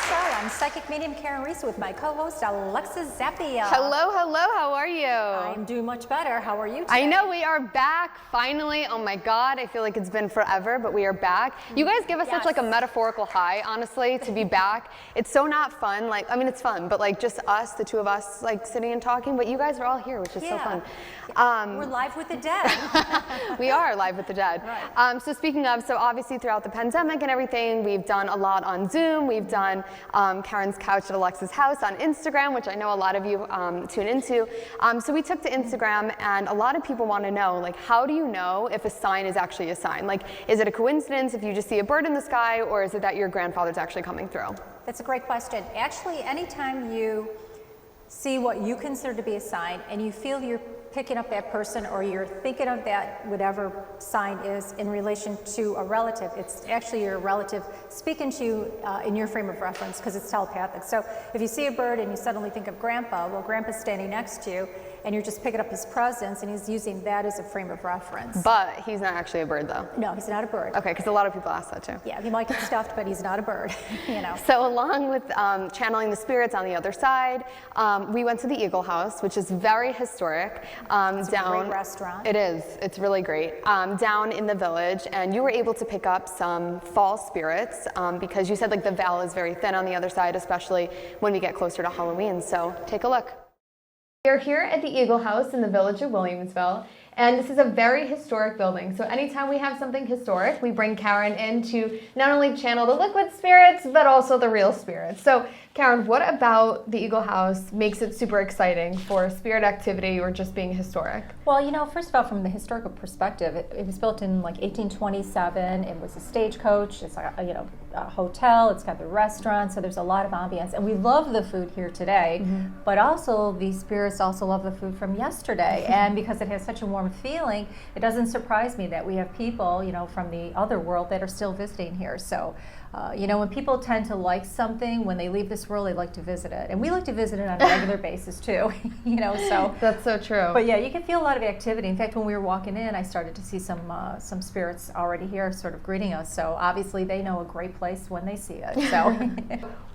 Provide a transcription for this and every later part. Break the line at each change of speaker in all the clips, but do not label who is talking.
show. I'm psychic medium Karyn Reece with my co-host Alexa Zappia.
Hello, how are you?
I'm doing much better. How are you today?
I know, we are back finally. Oh my God, I feel like it's been forever, but we are back. You guys give us such like a metaphorical high, honestly, to be back. It's so not fun. Like, I mean, it's fun, but like just us, the two of us, like sitting and talking, but you guys are all here, which is so fun.
We're live with the dead.
We are live with the dead.
Right.
So speaking of, so obviously throughout the pandemic and everything, we've done a lot on Zoom. We've done Karyn's Couch at Alexa's house on Instagram, which I know a lot of you tune into. So we took to Instagram, and a lot of people want to know, like, how do you know if a sign is actually a sign? Like, is it a coincidence if you just see a bird in the sky, or is it that your grandfather's actually coming through?
That's a great question. Actually, anytime you see what you consider to be a sign and you feel you're picking up that person or you're thinking of that whatever sign is in relation to a relative, it's actually your relative speaking to you in your frame of reference, because it's telepathic. So if you see a bird and you suddenly think of Grandpa, well, Grandpa's standing next to you and you're just picking up his presence and he's using that as a frame of reference.
But he's not actually a bird, though.
No, he's not a bird.
Okay, because a lot of people ask that too.
Yeah, he might get stuffed, but he's not a bird, you know.
So along with channeling the spirits on the other side, we went to the Eagle House, which is very historic.
It's a great restaurant.
It is. It's really great. Down in the village, and you were able to pick up some fall spirits because you said like the veil is very thin on the other side, especially when we get closer to Halloween. So take a look. We're here at the Eagle House in the village of Williamsville, and this is a very historic building. So anytime we have something historic, we bring Karyn in to not only channel the liquid spirits, but also the real spirits. So Karyn, what about the Eagle House makes it super exciting for spirit activity or just being historic?
Well, you know, first of all, from the historical perspective, it was built in like 1827. It was a stagecoach. It's a hotel. It's got the restaurant. So there's a lot of ambience, and we love the food here today. But also, the spirits also love the food from yesterday, and because it has such a warm feeling, it doesn't surprise me that we have people, you know, from the other world that are still visiting here. So. You know, when people tend to like something, when they leave this world, they like to visit it. And we like to visit it on a regular basis, too, you know, so.
That's so true.
But yeah, you can feel a lot of activity. In fact, when we were walking in, I started to see some spirits already here sort of greeting us. So obviously they know a great place when they see it, so.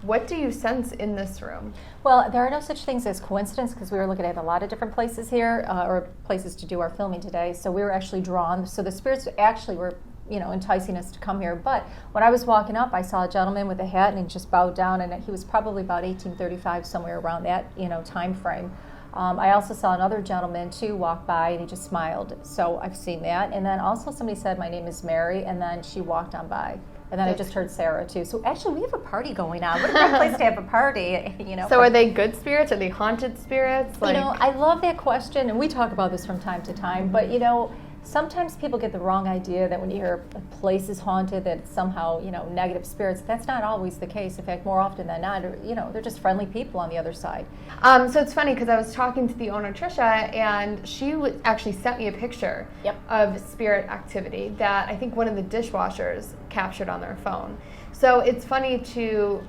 What do you sense in this room?
Well, there are no such things as coincidence, because we were looking at a lot of different places here, or places to do our filming today. So we were actually drawn. So the spirits actually were, you know, enticing us to come here. But when I was walking up, I saw a gentleman with a hat, and he just bowed down, and he was probably about 1835, somewhere around that, you know, time frame. I also saw another gentleman too walk by, and he just smiled. So I've seen that. And then also somebody said, "My name is Mary," and then she walked on by. And then I just heard Sarah too. So actually, we have a party going on. What a great place to have a party, you know.
So are they good spirits? Are they haunted spirits?
You know, I love that question, and we talk about this from time to time. But you know, sometimes people get the wrong idea that when you hear a place is haunted, that it's somehow, you know, negative spirits. That's not always the case. In fact, more often than not, you know, they're just friendly people on the other side.
So it's funny because I was talking to the owner, Trisha, and she actually sent me a picture of spirit activity that I think one of the dishwashers captured on their phone. So it's funny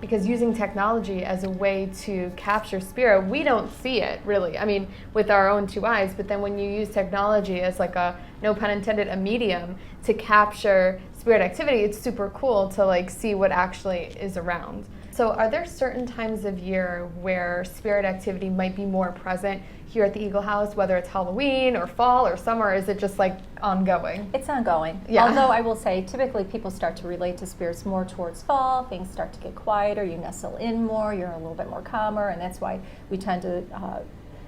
because using technology as a way to capture spirit, we don't see it really, I mean, with our own two eyes, but then when you use technology as like a, no pun intended, a medium to capture spirit activity, it's super cool to like see what actually is around. So are there certain times of year where spirit activity might be more present here at the Eagle House, whether it's Halloween or fall or summer, or is it just like ongoing?
It's ongoing. Yeah. Although I will say, typically people start to relate to spirits more towards fall. Things start to get quieter. You nestle in more. You're a little bit more calmer, and that's why we tend to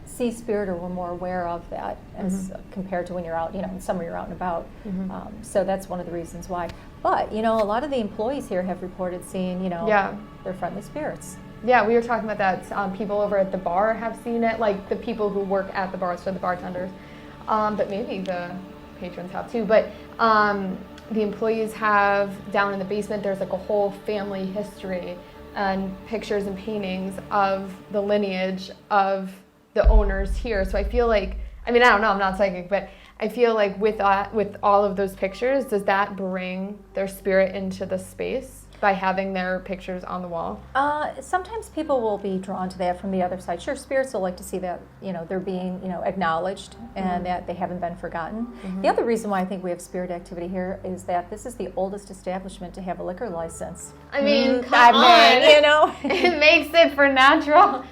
see spirit, or we're more aware of that as compared to when you're out, you know, in summer you're out and about. So that's one of the reasons why. But, you know, a lot of the employees here have reported seeing, you know, their friendly spirits.
Yeah, we were talking about that. People over at the bar have seen it, like the people who work at the bars, so the bartenders. But maybe the patrons have too. But the employees have, down in the basement, there's like a whole family history and pictures and paintings of the lineage of the owners here. So I feel like, I mean, I don't know, I'm not psychic, but I feel like with all of those pictures, does that bring their spirit into the space? by having their pictures on the wall?
Sometimes people will be drawn to that from the other side. Sure, spirits will like to see that, they're being, acknowledged and that they haven't been forgotten. The other reason why I think we have spirit activity here is that this is the oldest establishment to have a liquor license.
I mean, come on. It makes it for natural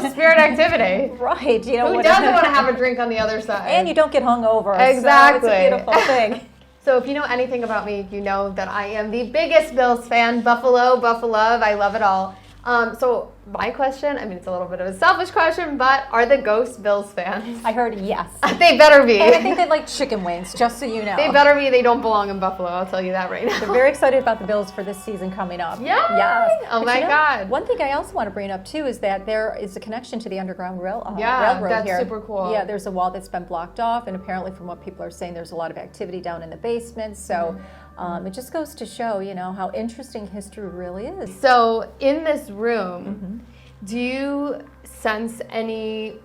spirit activity.
Right.
Who doesn't want to have a drink on the other side?
And you don't get hungover.
Exactly.
So it's a beautiful thing.
So if you know anything about me, you know that I am the biggest Bills fan. Buffalo, I love it all. So my question, it's a little bit of a selfish question, but are the Ghosts Bills fans?
I heard yes.
They better be.
And I think they like chicken wings, just so you know.
They better be. They don't belong in Buffalo, I'll tell you that right now.
They're very excited about the Bills for this season coming up.
Yeah.
Yes.
Oh my God.
One thing I also want to bring up too is that there is a connection to the Underground railroad
that's
here.
super cool.
Yeah, there's a wall that's been blocked off, and apparently from what people are saying, there's a lot of activity down in the basement. So it just goes to show, how interesting history really is.
So in this room, do you sense any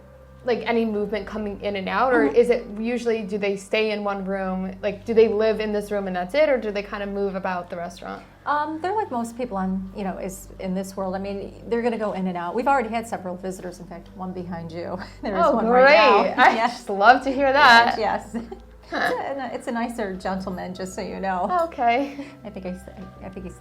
movement coming in and out, or is it usually, do they stay in one room? Like, do they live in this room and that's it, or do they kind of move about the restaurant?
They're like most people is in this world. They're going to go in and out. We've already had several visitors. In fact, one behind you. There's one
great!
Right now.
I just love to hear that.
Yes. It's a nicer gentleman, just so you know.
Okay.
I think he's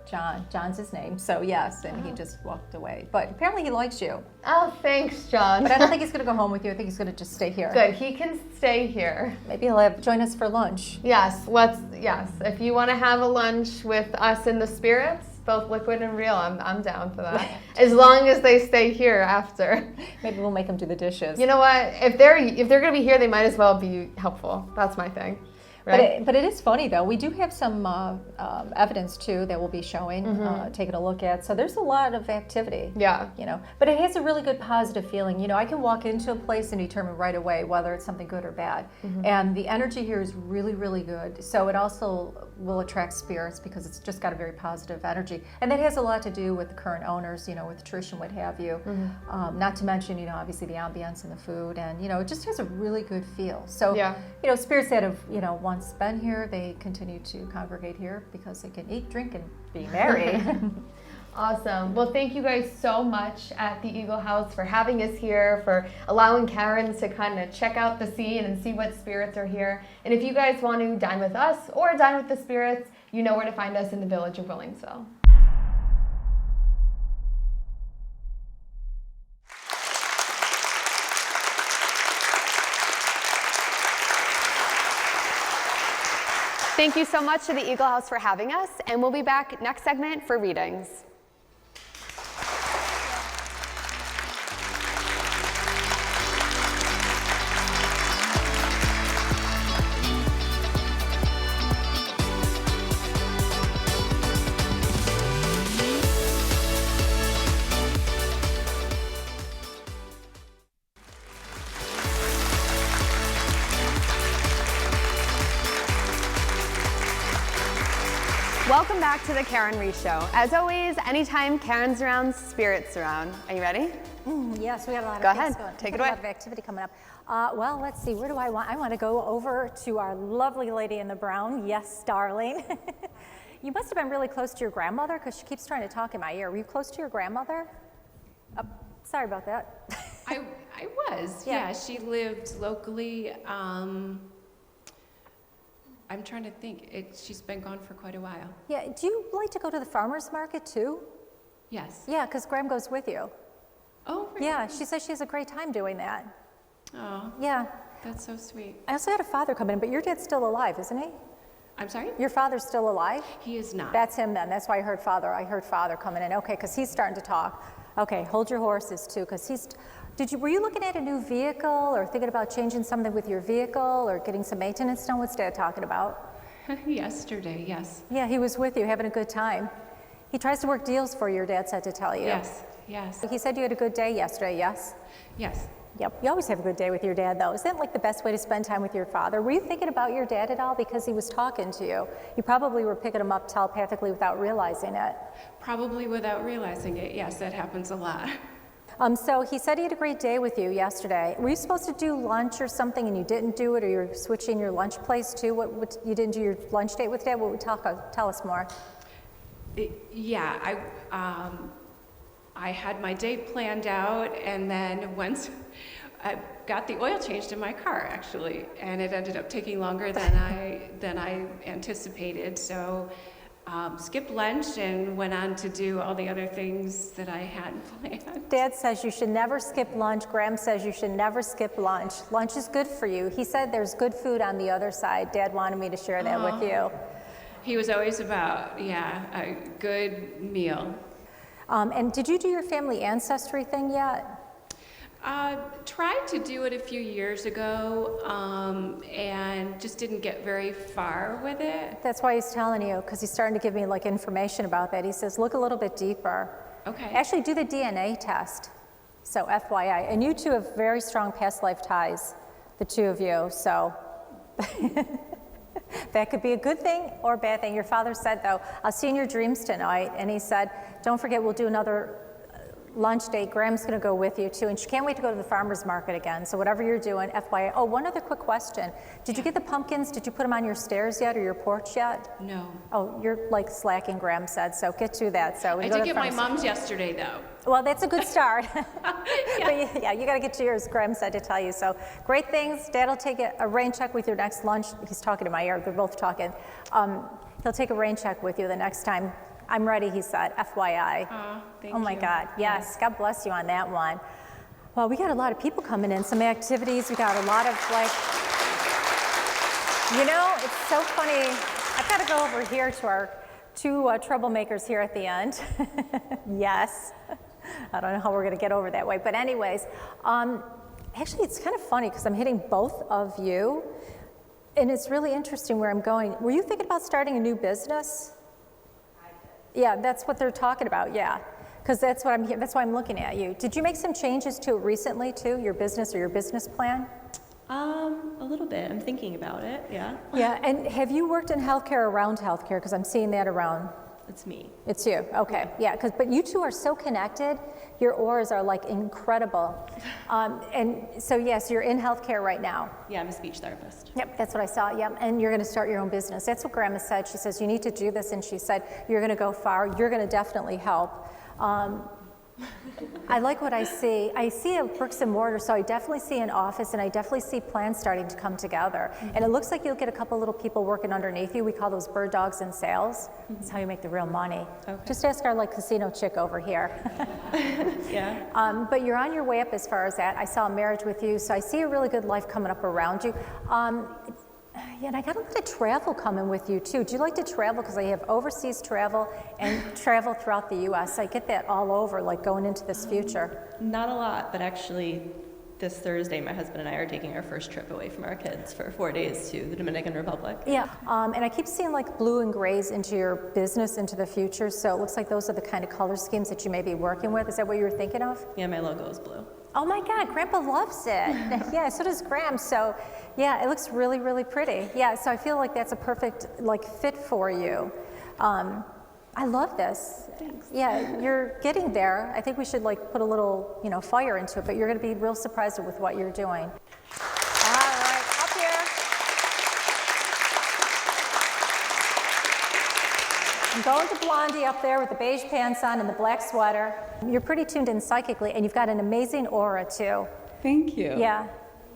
John. John's his name. So yes, and he just walked away. But apparently he likes you.
Oh, thanks, John.
But I don't think he's going to go home with you. I think he's going to just stay here.
Good. He can stay here.
Maybe he'll join us for lunch.
Yes. If you want to have a lunch with us in the spirits, both liquid and real, I'm down for that. As long as they stay here after.
Maybe we'll make them do the dishes.
You know what? If they're going to be here, they might as well be helpful. That's my thing. Right?
But it is funny, though. We do have some evidence, too, that we'll be showing, taking a look at. So there's a lot of activity.
Yeah.
But it has a really good positive feeling. I can walk into a place and determine right away whether it's something good or bad. And the energy here is really, really good. So it also will attract spirits because it's just got a very positive energy. And that has a lot to do with the current owners, with Trish and what have you. Not to mention, obviously the ambience and the food. And, it just has a really good feel. So, spirits that have, once been here, they continue to congregate here because they can eat, drink, and be merry.
Awesome. Well, thank you guys so much at the Eagle House for having us here, for allowing Karyn to kind of check out the scene and see what spirits are here. And if you guys want to dine with us or dine with the spirits, you know where to find us in the village of Willingsville. Thank you so much to the Eagle House for having us, and we'll be back next segment for readings. Welcome back to the Karyn and Reece Show. As always, anytime Karyn's around, spirits around. Are you ready?
Yes, we got a lot
go
of things
ahead.
going.
Take it
a
away.
lot of activity coming up. Well, let's see. Where do I want? I want to go over to our lovely lady in the brown. Yes, darling. You must have been really close to your grandmother because she keeps trying to talk in my ear. Were you close to your grandmother? Sorry about that.
I was. Yeah. She lived locally. I'm trying to think. She's been gone for quite a while.
Yeah. Do you like to go to the farmer's market too?
Yes.
Yeah, because Graham goes with you.
Oh, really?
Yeah, she says she has a great time doing that.
Oh.
Yeah.
That's so sweet.
I also had a father come in, but your dad's still alive, isn't he?
I'm sorry?
Your father's still alive?
He is not.
That's him then. That's why I heard father. I heard father coming in. Okay, because he's starting to talk. Okay, hold your horses too, because were you looking at a new vehicle or thinking about changing something with your vehicle or getting some maintenance done? What's Dad talking about?
Yesterday, yes.
Yeah, he was with you, having a good time. He tries to work deals for you, your dad said to tell you.
Yes, yes.
He said you had a good day yesterday, yes?
Yes.
Yep, you always have a good day with your dad, though. Is that like the best way to spend time with your father? Were you thinking about your dad at all because he was talking to you? You probably were picking him up telepathically without realizing it.
Probably without realizing it, yes, that happens a lot.
So he said he had a great day with you yesterday. Were you supposed to do lunch or something and you didn't do it, or you're switching your lunch place too? What you didn't do your lunch date with Dad? What would tell us more?
I had my day planned out, and then once I got the oil changed in my car, actually, and it ended up taking longer than I anticipated. So skipped lunch and went on to do all the other things that I had planned.
Dad says you should never skip lunch. Graham says you should never skip lunch. Lunch is good for you. He said there's good food on the other side. Dad wanted me to share that with you.
He was always about, a good meal.
And did you do your family ancestry thing yet?
Tried to do it a few years ago, and just didn't get very far with it.
That's why he's telling you, because he's starting to give me like information about that. He says, look a little bit deeper.
Okay.
Actually, do the DNA test. So FYI. And you two have very strong past life ties, the two of you. So that could be a good thing or a bad thing. Your father said, though, I'll see you in your dreams tonight. And he said, don't forget, we'll do another lunch date. Graham's going to go with you, too. And she can't wait to go to the farmer's market again. So whatever you're doing, FYI. Oh, one other quick question. Did you get the pumpkins? Did you put them on your stairs yet or your porch yet?
No.
Oh, you're like slacking, Graham said. So get to that. So
I did get my mom's yesterday, though.
Well, that's a good start.
Yeah.
But yeah, you got to get to yours, Graham said to tell you. So great things. Dad will take a rain check with your next lunch. He's talking to my ear. They're both talking. He'll take a rain check with you the next time. I'm ready, he said, FYI.
Thank
oh my
you.
God, yes, God bless you on that one. Well, we got a lot of people coming in, some activities. We got a lot of it's so funny. I've got to go over here to our two troublemakers here at the end. Yes. I don't know how we're going to get over that way. But anyways, actually, it's kind of funny because I'm hitting both of you. And it's really interesting where I'm going. Were you thinking about starting a new business? Yeah, that's what they're talking about, yeah. Because that's why I'm looking at you. Did you make some changes to it recently, too, your business or your business plan?
A little bit. I'm thinking about it, yeah.
Yeah, and have you worked in healthcare or around healthcare? Because I'm seeing that around.
It's me.
It's you, okay. Yeah, but you two are so connected. Your auras are like incredible. And so yes, you're in healthcare right now.
Yeah, I'm a speech therapist.
Yep, that's what I saw, yep. And you're gonna start your own business. That's what Grandma said. She says, you need to do this. And she said, you're gonna go far. You're gonna definitely help. I like what I see. I see a bricks and mortar, so I definitely see an office, and I definitely see plans starting to come together. Mm-hmm. And it looks like you'll get a couple little people working underneath you. We call those bird dogs in sales. Mm-hmm. That's how you make the real money. Okay. Just ask our casino chick over here.
Yeah.
But you're on your way up as far as that. I saw a marriage with you, so I see a really good life coming up around you. Yeah, and I got a lot of travel coming with you too. Do you like to travel? Because I have overseas travel and travel throughout the U.S. I get that all over, like going into this future.
Not a lot, but actually this Thursday, my husband and I are taking our first trip away from our kids for 4 days to the Dominican Republic.
Yeah, and I keep seeing like blue and grays into your business into the future, so it looks like those are the kind of color schemes that you may be working with. Is that what you were thinking of?
Yeah, my logo is blue.
Oh my God, Grandpa loves it. Yeah, so does Graham. So yeah, it looks really, really pretty. Yeah, so I feel like that's a perfect fit for you. I love this.
Thanks.
Yeah, you're getting there. I think we should put a little, fire into it, but you're gonna be real surprised with what you're doing. All right, up here. I'm going to Blondie up there with the beige pants on and the black sweater. You're pretty tuned in psychically, and you've got an amazing aura too.
Thank you.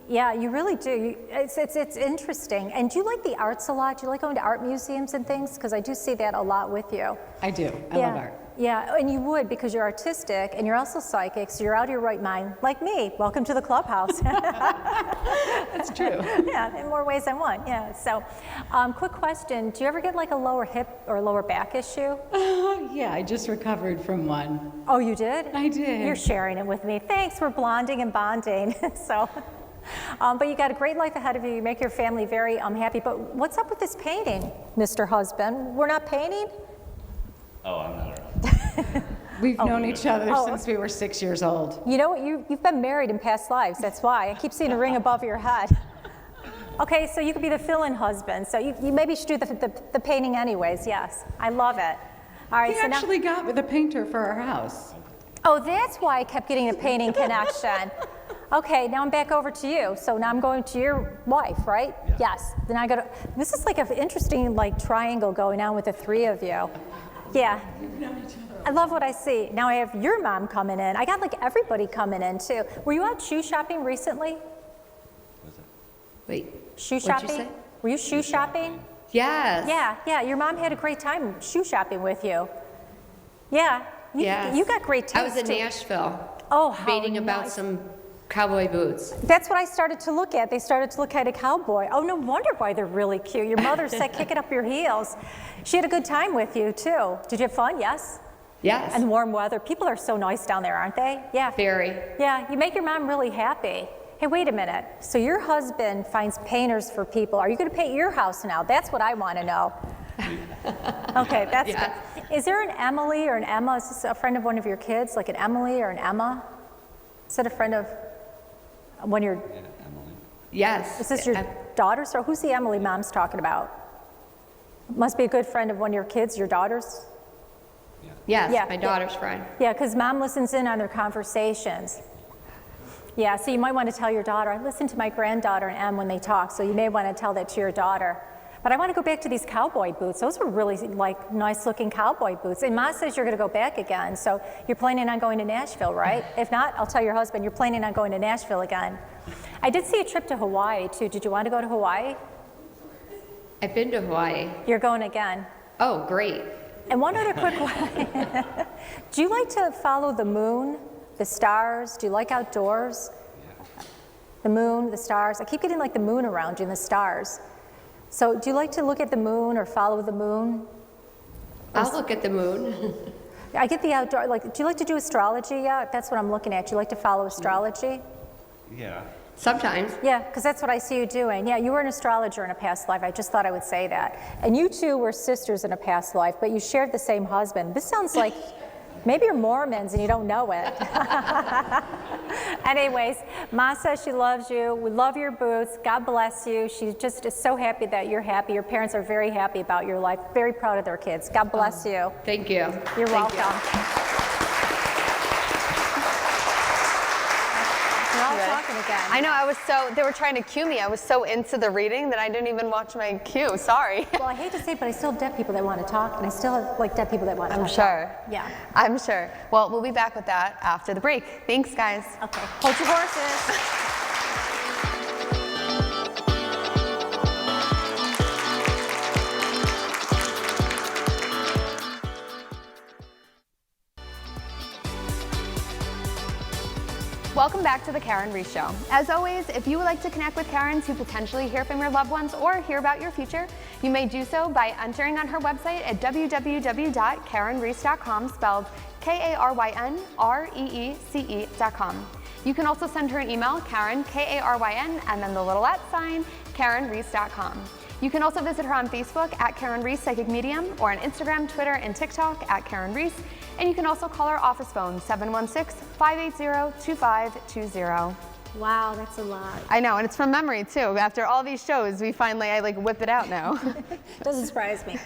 Yeah, you really do. It's interesting. And do you like the arts a lot? Do you like going to art museums and things? Because I do see that a lot with you.
I do. I love art.
Yeah, and you would, because you're artistic and you're also psychic, so you're out of your right mind, like me. Welcome to the clubhouse.
That's true.
Yeah, in more ways than one. Yeah. So, quick question: do you ever get a lower hip or lower back issue?
Yeah, I just recovered from one.
Oh, you did?
I did.
You're sharing it with me. Thanks for blonding and bonding. So. But you got a great life ahead of you. You make your family very happy. But what's up with this painting, Mr. Husband? We're not painting?
Oh, I'm not around.
We've known each other since we were 6 years old.
You know what? You've been married in past lives. That's why. I keep seeing a ring above your head. Okay, so you could be the fill-in husband. So you maybe should do the painting anyways. Yes, I love it. All right.
We actually got with a painter for our house.
Oh, that's why I kept getting a painting connection. Okay, now I'm back over to you. So now I'm going to your wife, right?
Yeah.
Yes. Then I got to. This is an interesting triangle going on with the three of you. Yeah. I love what I see. Now I have your mom coming in. I got like everybody coming in too. Were you out shoe shopping recently?
Wait.
Shoe
What'd
shopping?
you say?
Were you shoe shopping?
Yes.
Yeah. Your mom had a great time shoe shopping with you. Yeah.
Yes.
You got great taste.
I was in
too.
Nashville.
Oh, how
Reading about
nice.
some cowboy boots.
That's what I started to look at. They started to look at a cowboy. Oh, no wonder why they're really cute. Your mother said kick it up your heels. She had a good time with you too. Did you have fun? Yes?
Yes.
And warm weather. People are so nice down there, aren't they? Yeah.
Very.
Yeah, you make your mom really happy. Hey, wait a minute. So your husband finds painters for people. Are you going to paint your house now? That's what I want to know. Okay, that's
Yes.
good. Is there an Emily or an Emma? Is this a friend of one of your kids, like an Emily or an Emma? Is it a friend of one of your,
Yeah, Emily.
Yes.
is this your daughters? Or who's the Emily mom's talking about? Must be a good friend of one of your kids, your daughters?
Yes,
Yeah,
my
yeah.
daughter's friend.
Yeah, because mom listens in on their conversations. Yeah, so you might want to tell your daughter. I listen to my granddaughter and Em when they talk, so you may want to tell that to your daughter. But I want to go back to these cowboy boots. Those were really like nice looking cowboy boots. And Ma says you're going to go back again, so you're planning on going to Nashville, right? If not, I'll tell your husband you're planning on going to Nashville again. I did see a trip to Hawaii too. Did you want to go to Hawaii?
I've been to Hawaii.
You're going again.
Oh, great.
And one other quick one. Do you like to follow the moon, the stars? Do you like outdoors? The moon, the stars. I keep getting like the moon around you and the stars. So do you like to look at the moon or follow the moon?
I'll look at the moon.
I get the outdoor, like, do you like to do astrology? Yeah, that's what I'm looking at. Do you like to follow astrology?
Yeah.
Sometimes.
Yeah, because that's what I see you doing. Yeah, you were an astrologer in a past life. I just thought I would say that. And you two were sisters in a past life, but you shared the same husband. This sounds like maybe you're Mormons and you don't know it. Anyways, Ma says she loves you. We love your boots. God bless you. She just is so happy that you're happy. Your parents are very happy about your life, very proud of their kids. God bless you.
Thank you.
You're
Thank
welcome. We're all talking again.
I know, they were trying to cue me. I was so into the reading that I didn't even watch my cue. Sorry.
Well, I hate to say it, but I still have deaf people that want to talk, and I still have like deaf people that want to talk.
I'm sure.
Yeah.
I'm sure. Well, we'll be back with that after the break. Thanks, guys.
Okay. Hold your horses.
Welcome back to the Karyn and Reece Show. As always, if you would like to connect with Karyn to potentially hear from your loved ones or hear about your future, you may do so by entering on her website at www.karynreece.com, spelled KarynReece.com. You can also send her an email, Karyn, Karyn, and then the little @ KarynReece.com. You can also visit her on Facebook at Karyn Reece Psychic Medium, or on Instagram, Twitter, and TikTok at Karyn Reece. And you can also call our office phone, 716-580-2520.
Wow, that's a lot.
I know, and it's from memory too. After all these shows, I whip it out now.
Doesn't surprise me.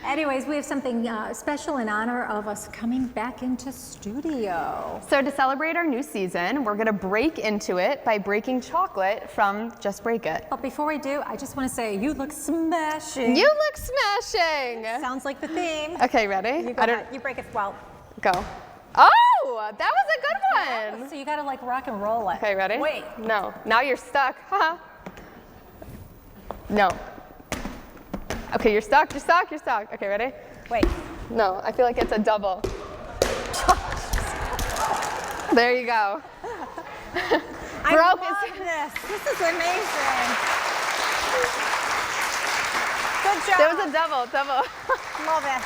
Anyways, we have something special in honor of us coming back into studio.
So to celebrate our new season, we're gonna break into it by breaking chocolate from Just Break It.
But before we do, I just want to say, you look smashing.
You look smashing!
Sounds like the theme.
Okay, ready?
You, go ahead. You break it well.
Go. Oh, that was a good one!
So you gotta like rock and roll it.
Okay, ready?
Wait.
No, now you're stuck. Haha. No. Okay, you're stuck. Okay, ready?
Wait.
No, I feel like it's a double. There you go.
I love this. This is amazing. Good job.
There was a double.
Love it.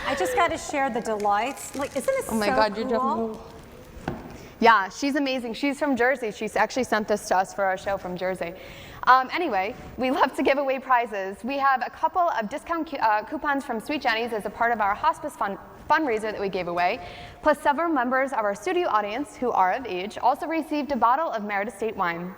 I just got to share the delights. Like, isn't it
Oh my
so
God,
cool?
you're double. Yeah, she's amazing. She's from Jersey. She's actually sent this to us for our show from Jersey. Anyway, we love to give away prizes. We have a couple of discount coupons from Sweet Jenny's as a part of our hospice fundraiser that we gave away. Plus, several members of our studio audience who are of age also received a bottle of Merit Estate wine.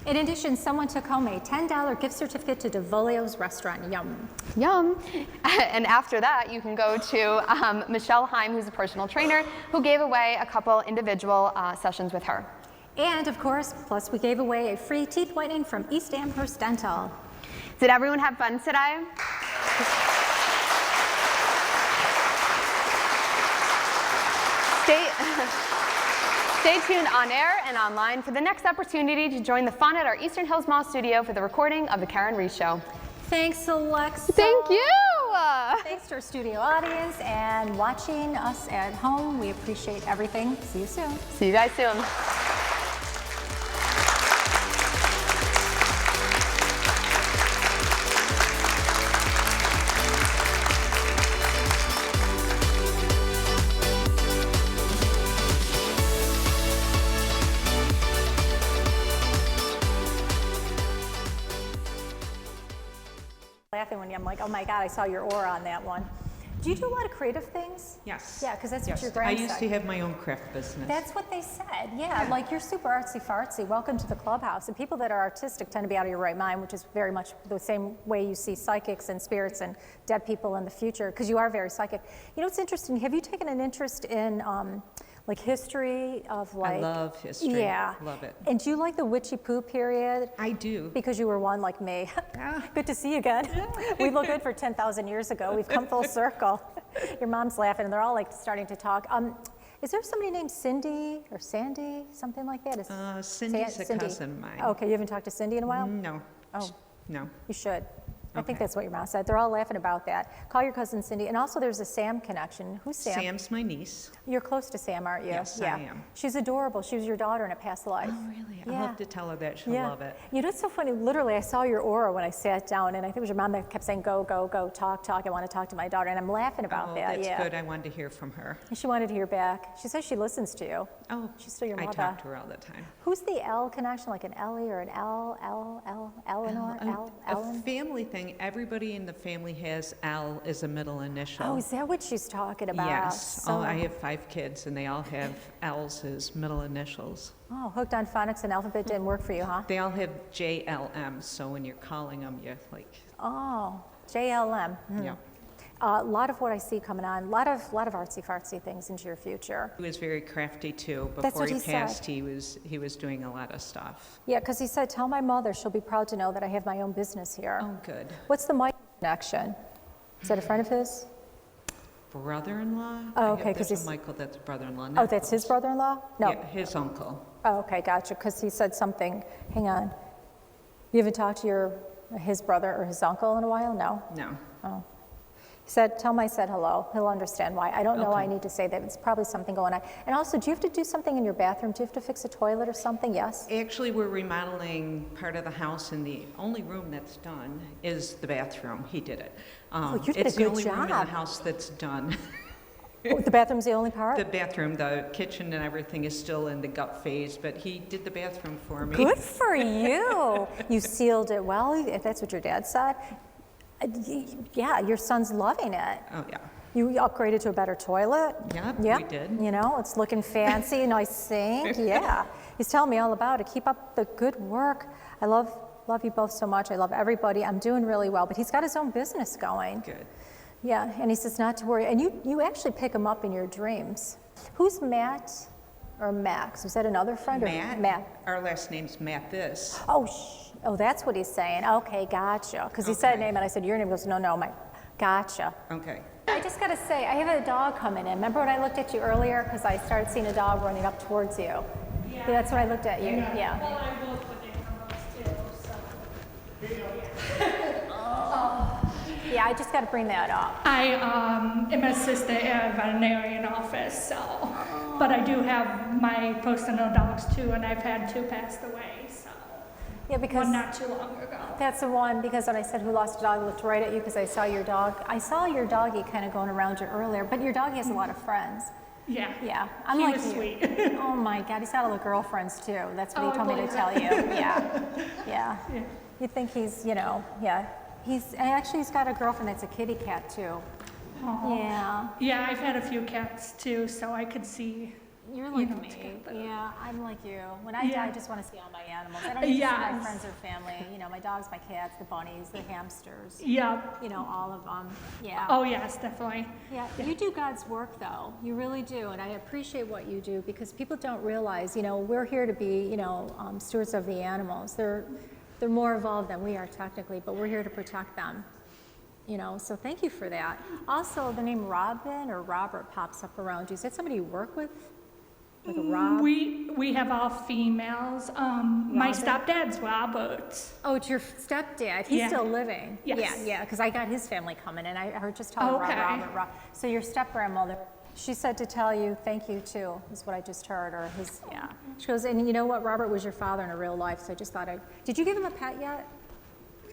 In addition, someone took home a $10 gift certificate to DeVolio's restaurant. Yum.
Yum. And after that, you can go to Michelle Heim, who's a personal trainer, who gave away a couple individual sessions with her.
And of course, plus we gave away a free teeth whitening from East Amherst Dental.
Did everyone have fun today? Stay tuned on air and online for the next opportunity to join the fun at our Eastern Hills Mall studio for the recording of the Karyn and Reece Show.
Thanks, Alexa.
Thank you.
Thanks to our studio audience and watching us at home. We appreciate everything. See you soon.
See you guys soon.
Laughing when I'm like, oh my God, I saw your aura on that one. Do you do a lot of creative things?
Yes.
Yeah, because that's
yes.
what your grand
I used
said.
to have my own craft business.
That's what they said. Yeah, like you're super artsy fartsy. Welcome to the clubhouse. And people that are artistic tend to be out of your right mind, which is very much the same way you see psychics and spirits and dead people in the future, because you are very psychic. You know, it's interesting. Have you taken an interest in like history of like?
I love history.
Yeah.
Love it.
And do you like the witchy poo period?
I do.
Because you were one like me. Good to see you again. We look good for 10,000 years ago. We've come full circle. Your mom's laughing and they're all like starting to talk. Is there somebody named Cindy or Sandy, something like that?
Cindy's a cousin of mine.
Okay, you haven't talked to Cindy in a while?
No.
Oh.
No.
You should. I think
Okay.
that's what your mom said. They're all laughing about that. Call your cousin Cindy. And also there's a Sam connection. Who's Sam?
Sam's my niece.
You're close to Sam, aren't you?
Yes, I am.
She's adorable. She was your daughter in a past life.
Oh, really?
Yeah.
I'll have to tell her that. She'll love it.
You know, it's so funny. Literally, I saw your aura when I sat down, and I think it was your mom that kept saying, go, go, go, talk. I want to talk to my daughter. And I'm laughing about
Oh,
that.
that's good. I wanted to hear from her.
And she wanted to hear back. She says she listens to you.
Oh,
She's still your
I
mother.
talk to her all the time.
Who's the L connection, like an Ellie or an Eleanor?
A
Ellen?
family thing. Everybody in the family has Al as a middle initial.
Oh, is that what she's talking about?
Yes.
So,
I have 5 kids, and they all have L's as middle initials.
Oh, hooked on phonics and alphabet didn't work for you, huh?
They all have JLM, so when you're calling them, you're like,
Oh, JLM.
yeah.
A lot of what I see coming on, a lot of artsy-fartsy things into your future.
He was very crafty too.
That's
Before
what
he
he said.
passed, he was doing a lot of stuff.
Yeah, because he said, tell my mother she'll be proud to know that I have my own business here.
Oh, good.
What's the Mike connection? Is that a friend of his?
Brother-in-law?
Oh, okay,
There's
'cause
a
he's-
Michael that's brother-in-law.
Oh,
not
that's his
close.
brother-in-law? No.
Yeah, his uncle.
Oh, okay, gotcha, because he said something. Hang on. You haven't talked to his brother or his uncle in a while? No?
No.
Oh. He said, tell him I said hello. He'll understand why. I don't know
Okay.
I need to say that. It's probably something going on. And also, do you have to do something in your bathroom? Do you have to fix a toilet or something? Yes?
Actually, we're remodeling part of the house, and the only room that's done is the bathroom. He did it.
you did a
It's the
good
only room in the
job.
house that's done.
Oh, the bathroom's the only part?
The bathroom, the kitchen and everything is still in the gut phase, but he did the bathroom for me.
Good for you. You sealed it well, if that's what your dad said. Yeah, your son's loving it.
Oh, yeah.
You upgraded to a better toilet?
Yeah, we did.
You know, it's looking fancy, nice sink. Yeah. He's telling me all about it. Keep up the good work. I love you both so much. I love everybody. I'm doing really well. But he's got his own business going.
Good.
Yeah, and he says not to worry. And you actually pick him up in your dreams. Who's Matt or Max? Was that another friend?
Matt?
Or Matt?
Our last name's Matt this.
Oh, that's what he's saying. Okay, gotcha. Because he said
Okay.
name and I said your name. He goes, no, my, gotcha.
Okay.
I just got to say, I have a dog coming in. Remember when I looked at you earlier? Because I started seeing a dog running up towards you. Yeah, that's when I looked at you. Yeah.
Well, I work with animals too, so.
Yeah, I just got to bring that up.
I am an assistant at a veterinarian office, so. But I do have my personal dogs too, and I've had 2 passed away, so.
Yeah, because
One not too long ago.
that's the one. Because when I said who lost a dog, I looked right at you because I saw your dog. I saw your doggy kind of going around you earlier. But your doggy has a lot of friends.
Yeah.
Yeah, I'm
He
like
was
you.
sweet.
Oh my God, he's got all the girlfriends too. That's what
Oh,
he
I
told me to
believe
tell
it.
you. Yeah. You think he's, yeah. He's got a girlfriend that's a kitty cat too. Yeah.
Yeah, I've had a few cats too, so I could see.
You're
You
like
know,
me.
together.
Yeah, I'm like you. When I
Yeah.
die, I just want to see all my animals. I don't need to see my
Yes.
friends or family. You know, my dogs, my cats, the bunnies, the hamsters.
Yeah.
You know, all of them. Yeah.
Oh yes, definitely.
Yeah, you do God's work though. You really do, and I appreciate what you do because people don't realize, we're here to be, stewards of the animals. They're more evolved than we are technically, but we're here to protect them. you know, so thank you for that. Also, the name Robin or Robert pops up around you. Is that somebody you work with? With a Rob?
We have all females. My stepdad's Robert.
Oh, it's your stepdad. He's
Yeah.
still living.
Yes.
Yeah, because I got his family coming, and I heard just tell
Okay.
Robert. So your step grandmother, she said to tell you thank you too. Is what I just heard, or his. Yeah. She goes, and you know what? Robert was your father in a real life, so I just thought Did you give him a pet yet?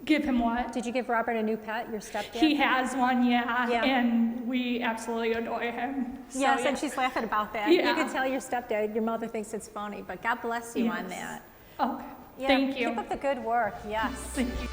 Give him what?
Did you give Robert a new pet? Your stepdad?
He has one, yeah,
Yeah.
and we absolutely adore him. So,
Yes, and she's laughing about that.
Yeah.
You can tell your stepdad, your mother thinks it's funny, but God bless you on
Yes.
that.
Okay.
Yeah,
Thank you.
Keep up the good work. Yes.
Thank you.